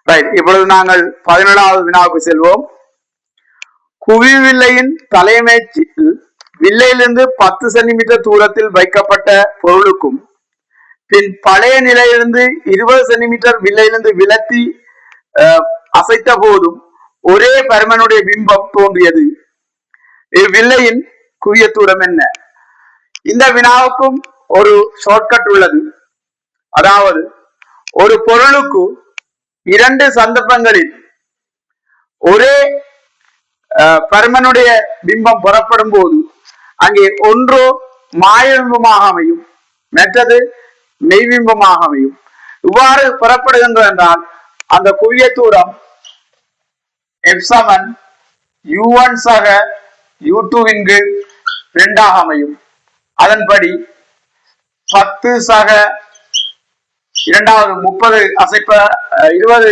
Right, இப்பொழுது நாங்கள் 17வது வினாவுக்கு செல்வோம். குவி வில்லையின் தலைமைச்சில் வில்லையிலிருந்து 10 சென்டிமீட்டர் தூரத்தில் வைக்கப்பட்ட பொருளுக்கும் பின் பழைய நிலையிலிருந்து 20 சென்டிமீட்டர் வில்லையிலிருந்து விலத்தி அசைத்த போதும் ஒரே பருமனுடைய பிம்பம் தோன்றியது. இவ்வில்லையின் குவிய தூரம் என்ன? இந்த வினாவுக்கும் ஒரு ஷார்ட்கட் உள்ளது. அதாவது ஒரு பொருளுக்கு 2 சந்தர்ப்பங்களில் ஒரே பருமனுடைய பிம்பம் புறப்படும் போது அங்கே ஒன்று மாயபிம்பமாக அமையும், மற்றது மெய்பிம்பமாக அமையும். இவ்வாறு புறப்படுகின்றது என்றால் அந்த குவிய தூரம் f u1 சக u2 2 அமையும். அதன்படி 10 சக இரண்டாவது 30 அசைப்ப 20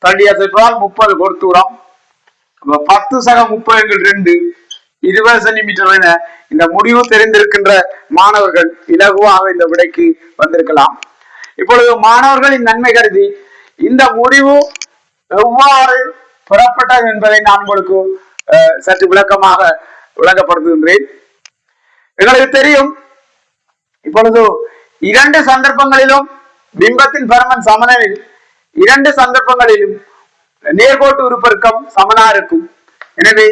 தள்ளி அசைப்பதால் 30 பொறுத்தூரம். 10 சக 30 2 20 சென்டிமீட்டர் என இந்த முடிவு தெரிந்திருக்கின்ற மாணவர்கள் இலகுவாக இந்த விடைக்கு வந்திருக்கலாம். இப்பொழுது மாணவர்களின் நன்மை கருதி இந்த முடிவு எவ்வாறு பெறப்பட்டது என்பதை நான் உங்களுக்கு சற்று விளக்கமாக விளக்கப்படுத்துகின்றேன். எங்களுக்கு தெரியும், இப்பொழுது 2 சந்தர்ப்பங்களிலும் பிம்பத்தின் பருமன் சமனில் 2 சந்தர்ப்பங்களிலும் நேர்கோட்டு உருப்பெருக்கம் சமனா இருக்கும். எனவே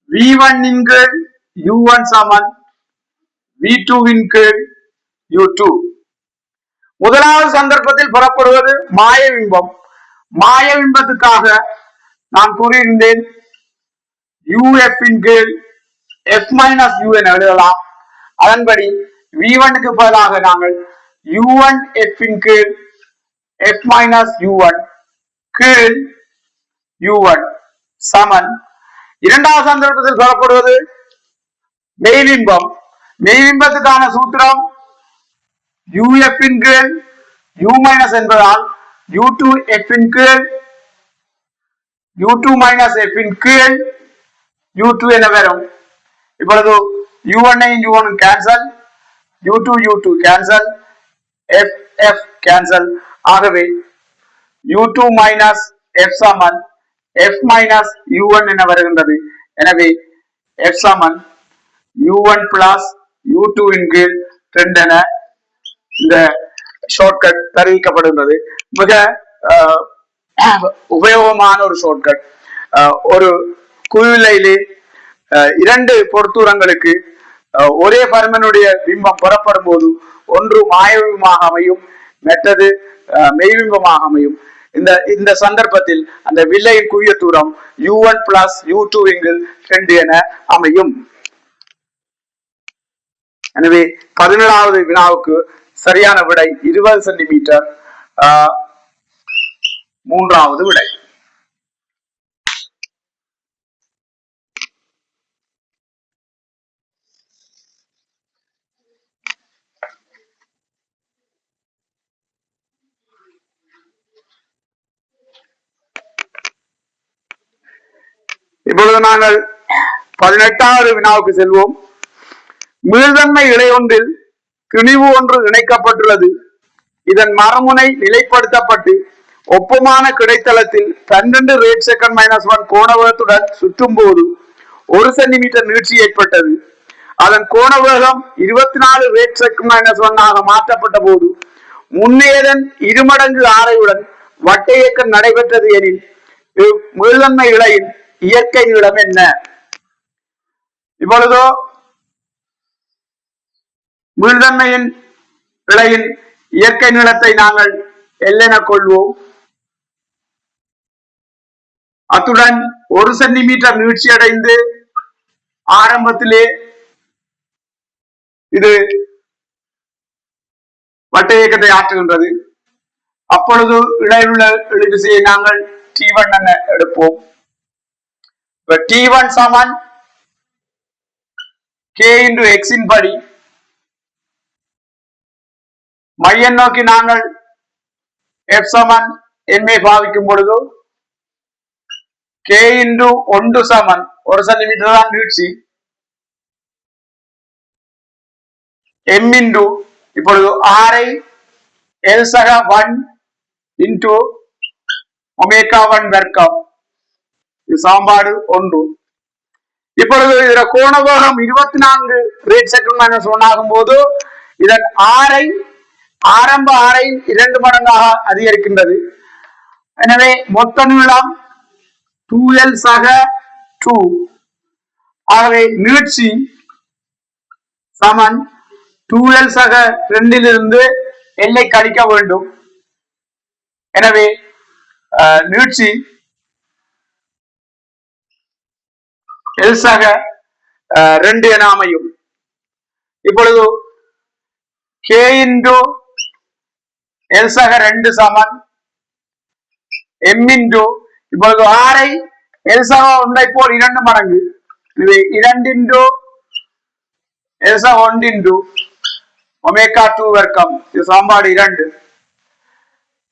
v1 u1 சமன் v2 u2. முதலாவது சந்தர்ப்பத்தில் புறப்படுவது மாயபிம்பம். மாயபிம்பத்துக்காக நான் கூறியிருந்தேன் uf f - u என எழுதலாம். அதன்படி v1 க்கு பதிலாக நாங்கள் u1 f f - u1 கீழ் u1 சமன். இரண்டாவது சந்தர்ப்பத்தில் புறப்படுவது மெய்பிம்பம். மெய்பிம்பத்துக்கான சூத்திரம் uf u - என்பதால் u2 f u2 - f u2 என வரும். இப்பொழுது u1 u1 cancel, u2 u2 cancel, f f cancel. ஆகவே u2 - f சமன் f - u1 என வருகின்றது. எனவே f சமன் u1 plus u2 2 என இந்த ஷார்ட்கட் தெரிவிக்கப்படுகிறது. மிக உபயோகமான ஒரு ஷார்ட்கட். ஒரு குவிவில்லையிலே 2 பொறுத்தூரங்களுக்கு ஒரே பருமனுடைய பிம்பம் புறப்படும் போது ஒன்று மாயபிம்பமாக அமையும், மற்றது மெய்பிம்பமாக அமையும். இந்த சந்தர்ப்பத்தில் அந்த வில்லையின் குவிய தூரம் u1 plus u2 2 என அமையும். எனவே 17வது வினாவுக்கு சரியான விடை 20 சென்டிமீட்டர். மூன்றாவது விடை. இப்பொழுது நாங்கள் 18வது வினாவுக்கு செல்வோம். மீள்தன்மை இழையொன்றில் திணிவு ஒன்று இணைக்கப்பட்டுள்ளது. இதன் மரமுனை நிலைப்படுத்தப்பட்டு ஒப்பமான கிடைத்தளத்தில் 12 ரேட் செகண்ட் -1 கோணவேகத்துடன் சுற்றும் போது 1 சென்டிமீட்டர் நீட்சி ஏற்பட்டது. அதன் கோணவேகம் 24 ரேட் செகண்ட் -1 ஆக மாற்றப்பட்ட போது முன்னேதன் இருமடங்கு ஆரையுடன் வட்ட இயக்கம் நடைபெற்றது எனில் மீள்தன்மை இழையின் இயற்கை நீளம் என்ன? இப்பொழுதோ மீள்தன்மையின் இழையின் இயற்கை நீளத்தை நாங்கள் L என கொள்வோம். அத்துடன் 1 சென்டிமீட்டர் நீட்சி அடைந்து ஆரம்பத்திலே இது வட்ட இயக்கத்தை ஆற்றுகின்றது. அப்பொழுது இடையிலுள்ள இழுவிசையை நாங்கள் T1 என எடுப்போம். T1 சமன் k into x இன் படி மையம் நோக்கி நாங்கள் f சமன் n பாவிக்கும் பொழுது k into 1 சமன் 1 சென்டிமீட்டர் தான் நீட்சி m into இப்பொழுது r ஐ L சக 1 into ஒமேகா1 வர்க்கம். இது சமன்பாடு 1. இப்பொழுது இதுல கோணவேகம் 24 ரேட் செகண்ட் மைனஸ் 1 ஆகும் போது இதன் ஆரம்ப ஆரை 2 மடங்காக அதிகரிக்கின்றது. எனவே மொத்த நீளம் 2L சக 2. ஆகவே நீட்சி சமன் 2L சக 2 எல்லை கழிக்க வேண்டும். எனவே நீட்சி L சக 2 என அமையும். இப்பொழுது K இன்டு L சக 2 சமன் M இன்டு இப்பொழுது ஆரை L சக 1 போல் 2 மடங்கு. இது 2 இன்டு L சக 1 இன்டு ஒமேகா2 வர்க்கம். இது சமன்பாடு 2.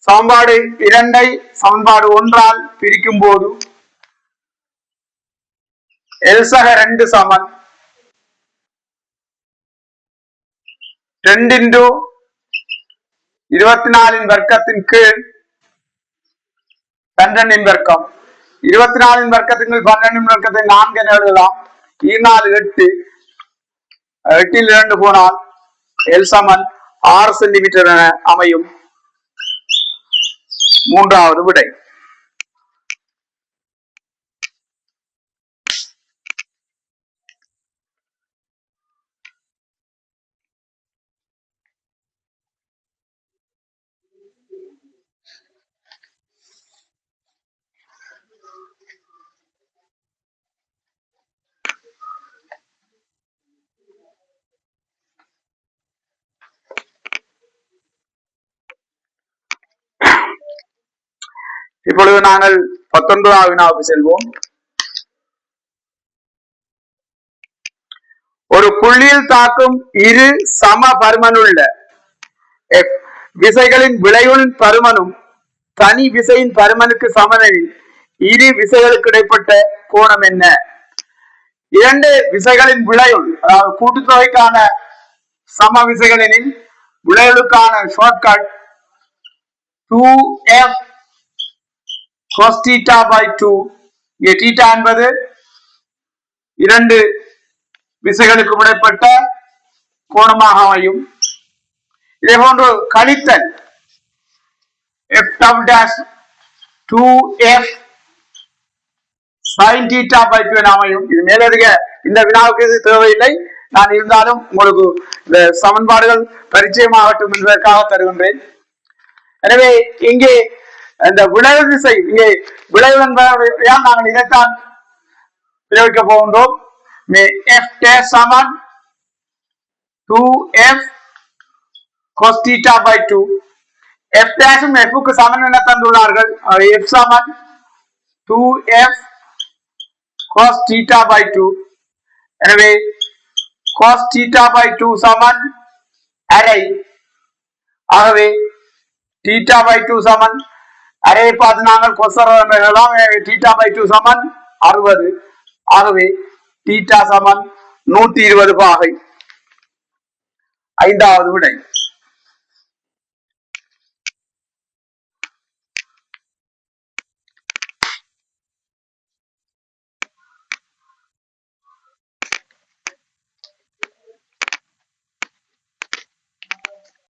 சமன்பாடு 2 சமன்பாடு 1 பிரிக்கும் போது L சக 2 சமன் 2 இன்டு 24 வர்க்கத்தின் கீழ் 12 வர்க்கம். 24 வர்க்கத்தின் கீழ் 12 வர்க்கத்தை 4 என எழுதலாம். 4 8. 8 2 போனால் L சமன் 6 சென்டிமீட்டர் என அமையும். மூன்றாவது விடை. இப்பொழுது நாங்கள் 19வது வினாவுக்கு செல்வோம். ஒரு புள்ளியில் தாக்கும் இரு சம பருமனுள்ள விசைகளின் விளைவின் பருமனும் தனி விசையின் பருமனுக்கு சமனில் இரு விசைகளுக்கு இடைப்பட்ட கோணம் என்ன? 2 விசைகளின் விளைவுள், அதாவது கூட்டுத்தொகைக்கான சம விசைகளின் விளைவுக்கான shortcut 2F cos theta by 2. இங்கே θ என்பது 2 விசைகளுக்கு இடைப்பட்ட கோணமாக அமையும். இதே போன்று கழித்தல் F dash 2F sin theta by 2 என அமையும். இது மேலதிக இந்த வினாவுக்கு இது தேவையில்லை. நான் இருந்தாலும் உங்களுக்கு இந்த சமன்பாடுகள் பரிச்சயமாகட்டும் என்பதற்காக தருகின்றேன். எனவே இங்கே இந்த விளைவு விசை, இங்கே விளைவு என்பதால் நாங்கள் இதைத்தான் பிரயோகிக்க போகின்றோம். F dash Saman 2F cos theta by 2. F dash F க்கு சமன் என தந்துள்ளார்கள். F Saman 2F cos theta by 2. எனவே cos theta by 2 சமன் அரை. ஆகவே theta by 2 சமன் அரையை பார்த்து நாங்கள் கொசரம் எழுதலாம். theta by 2 சமன் 60. ஆகவே theta சமன் 120 பாகை. 5வது விடை.